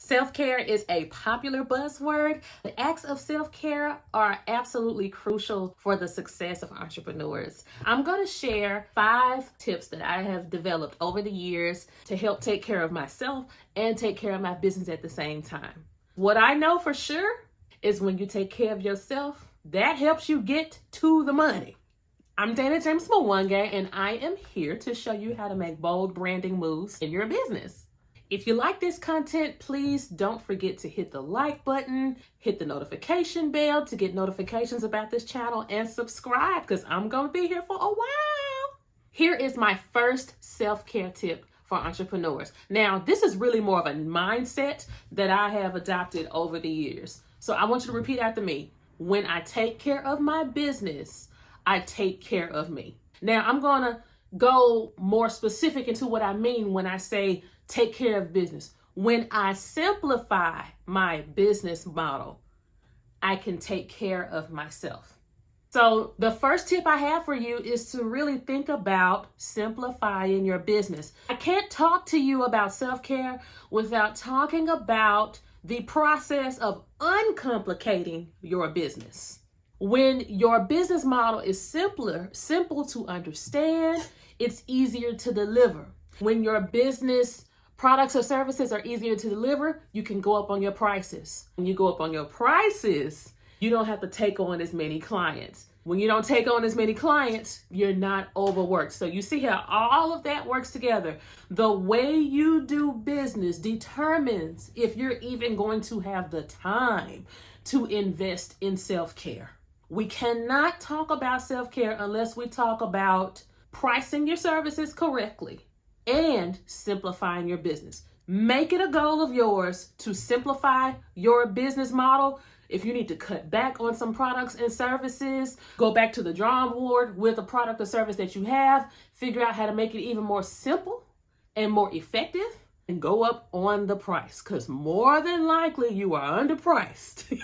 Self-care is a popular buzzword. The acts of self-care are absolutely crucial for the success of entrepreneurs. I'm going to share 5 tips that I have developed over the years to help take care of myself and take care of my business at the same time. What I know for sure is when you take care of yourself, that helps you get to the money. I'm Dana James Mwangi, and I am here to show you how to make bold branding moves in your business. If you like this content, please don't forget to hit the like button, hit the notification bell to get notifications about this channel, and subscribe because I'm going to be here for a while. Here is my first self-care tip for entrepreneurs. Now, this is really more of a mindset that I have adopted over the years. So I want you to repeat after me. When I take care of my business, I take care of me. Now, I'm going to go more specific into what I mean when I say take care of business. When I simplify my business model, I can take care of myself. So the first tip I have for you is to really think about simplifying your business. I can't talk to you about self-care without talking about the process of uncomplicating your business. When your business model is simple to understand, it's easier to deliver. When your business products or services are easier to deliver, you can go up on your prices. When you go up on your prices, you don't have to take on as many clients. When you don't take on as many clients, you're not overworked. So you see how all of that works together. The way you do business determines if you're even going to have the time to invest in self-care. We cannot talk about self-care unless we talk about pricing your services correctly and simplifying your business. Make it a goal of yours to simplify your business model. If you need to cut back on some products and services, go back to the drawing board with a product or service that you have, figure out how to make it even more simple and more effective, and go up on the price, because more than likely you are underpriced.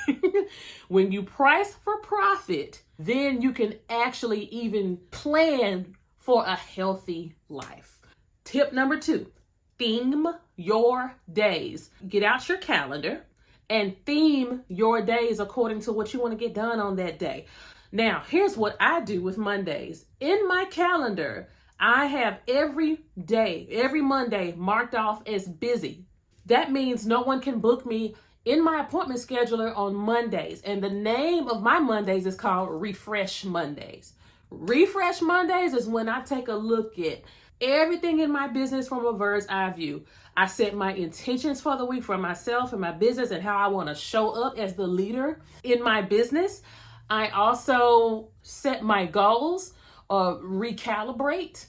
When you price for profit, then you can actually even plan for a healthy life. Tip number 2, theme your days. Get out your calendar and theme your days according to what you want to get done on that day. Now, here's what I do with Mondays. In my calendar, I have every day, every Monday marked off as busy. That means no one can book me in my appointment scheduler on Mondays. And the name of my Mondays is called Refresh Mondays. Refresh Mondays is when I take a look at everything in my business from a bird's eye view. I set my intentions for the week for myself and my business and how I want to show up as the leader in my business. I also set my goals, recalibrate.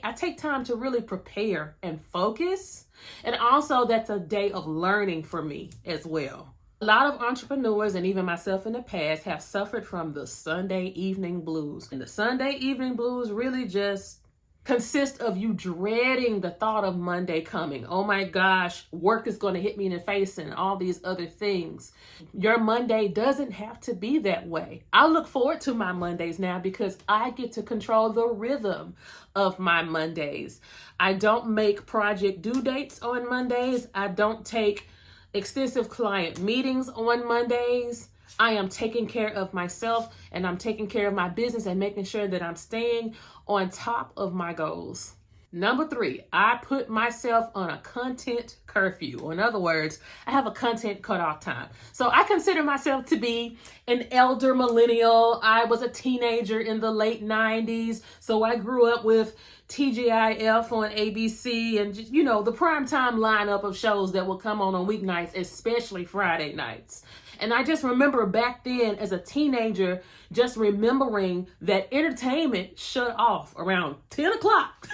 I take time to really prepare and focus. And also that's a day of learning for me as well. A lot of entrepreneurs, and even myself in the past, have suffered from the Sunday evening blues. And the Sunday evening blues really just consist of you dreading the thought of Monday coming. Oh my gosh, work is going to hit me in the face and all these other things. Your Monday doesn't have to be that way. I look forward to my Mondays now because I get to control the rhythm of my Mondays. I don't make project due dates on Mondays. I don't take extensive client meetings on Mondays. I am taking care of myself and I'm taking care of my business and making sure that I'm staying on top of my goals. Number 3, I put myself on a content curfew. In other words, I have a content cutoff time. So I consider myself to be an elder millennial. I was a teenager in the late 90s. So I grew up with TGIF on ABC and just, the primetime lineup of shows that would come on weeknights, especially Friday nights. And I just remember back then as a teenager, just remembering that entertainment shut off around 10 o'clock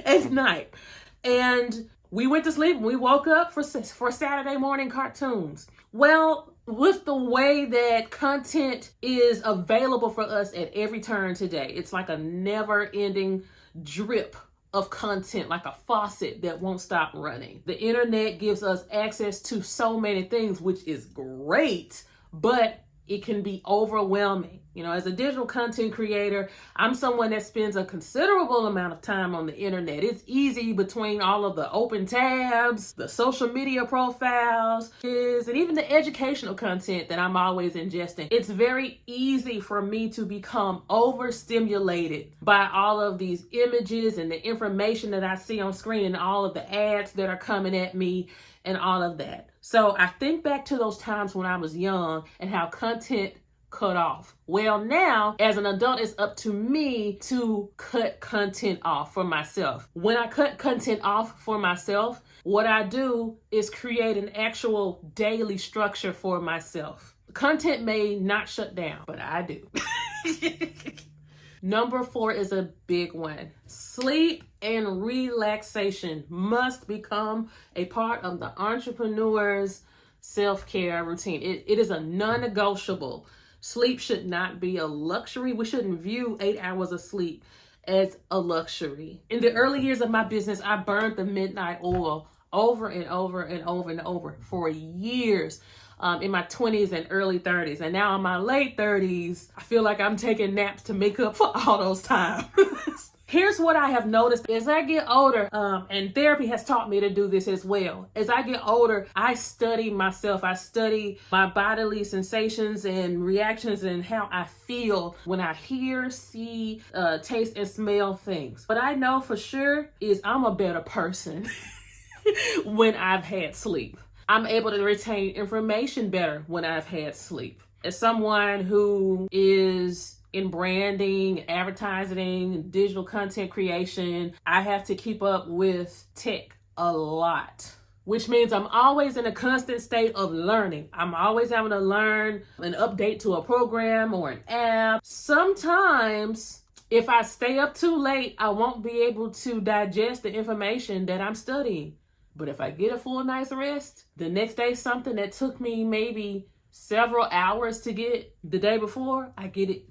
at night. And we went to sleep and we woke up for Saturday morning cartoons. Well, with the way that content is available for us at every turn today, it's like a never-ending drip of content, like a faucet that won't stop running. The internet gives us access to so many things, which is great, but it can be overwhelming. You know, as a digital content creator, I'm someone that spends a considerable amount of time on the internet. It's easy between all of the open tabs, the social media profiles, and even the educational content that I'm always ingesting. It's very easy for me to become overstimulated by all of these images and the information that I see on screen and all of the ads that are coming at me and all of that. So I think back to those times when I was young and how content cut off. Well, now as an adult, it's up to me to cut content off for myself. When I cut content off for myself, what I do is create an actual daily structure for myself. Content may not shut down, but I do. Number 4 is a big one. Sleep and relaxation must become a part of the entrepreneur's self-care routine. It is a non-negotiable. Sleep should not be a luxury. We shouldn't view 8 hours of sleep as a luxury. In the early years of my business, I burned the midnight oil over and over and over and over for years. In my 20s and early 30s. And now in my late 30s, I feel like I'm taking naps to make up for all those times. Here's what I have noticed as I get older, and therapy has taught me to do this as well. As I get older, I study myself. I study my bodily sensations and reactions and how I feel when I hear, see, taste, and smell things. What I know for sure is I'm a better person when I've had sleep. I'm able to retain information better when I've had sleep. As someone who is in branding, advertising, digital content creation, I have to keep up with tech a lot, which means I'm always in a constant state of learning. I'm always having to learn an update to a program or an app. Sometimes, if I stay up too late, I won't be able to digest the information that I'm studying. But if I get a full night's rest, the next day, something that took me maybe several hours to get the day before, I get it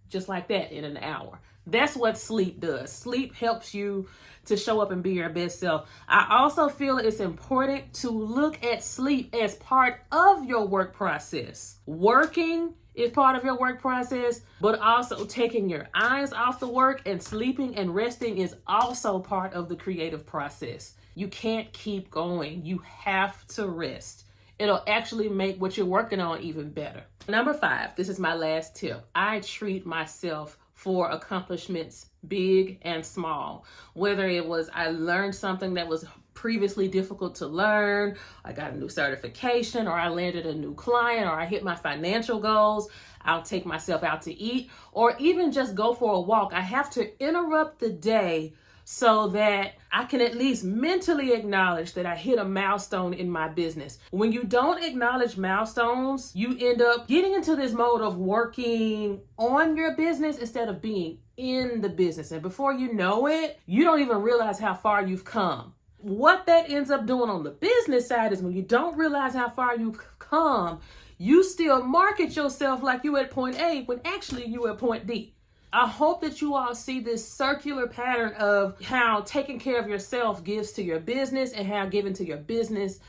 just like that in an hour. That's what sleep does. Sleep helps you to show up and be your best self. I also feel it's important to look at sleep as part of your work process. Working is part of your work process, but also taking your eyes off the work and sleeping and resting is also part of the creative process. You can't keep going. You have to rest. It'll actually make what you're working on even better. Number 5, this is my last tip. I treat myself for accomplishments, big and small. Whether it was I learned something that was previously difficult to learn, I got a new certification, or I landed a new client, or I hit my financial goals, I'll take myself out to eat, or even just go for a walk. I have to interrupt the day so that I can at least mentally acknowledge that I hit a milestone in my business. When you don't acknowledge milestones, you end up getting into this mode of working on your business instead of being in the business. And before you know it, you don't even realize how far you've come. What that ends up doing on the business side is when you don't realize how far you've come, you still market yourself like you at point A when actually you at point D. I hope that you all see this circular pattern of how taking care of yourself gives to your business and how giving to your business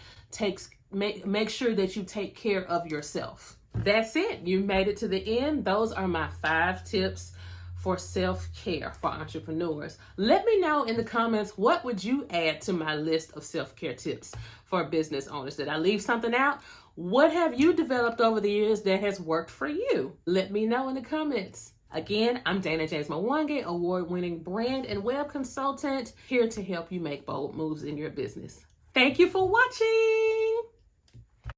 make sure that you take care of yourself. That's it. You made it to the end. Those are my 5 tips for self-care for entrepreneurs. Let me know in the comments, what would you add to my list of self-care tips for business owners? Did I leave something out? What have you developed over the years that has worked for you? Let me know in the comments. Again, I'm Dana James Mwangi, award-winning brand and web consultant, here to help you make bold moves in your business. Thank you for watching.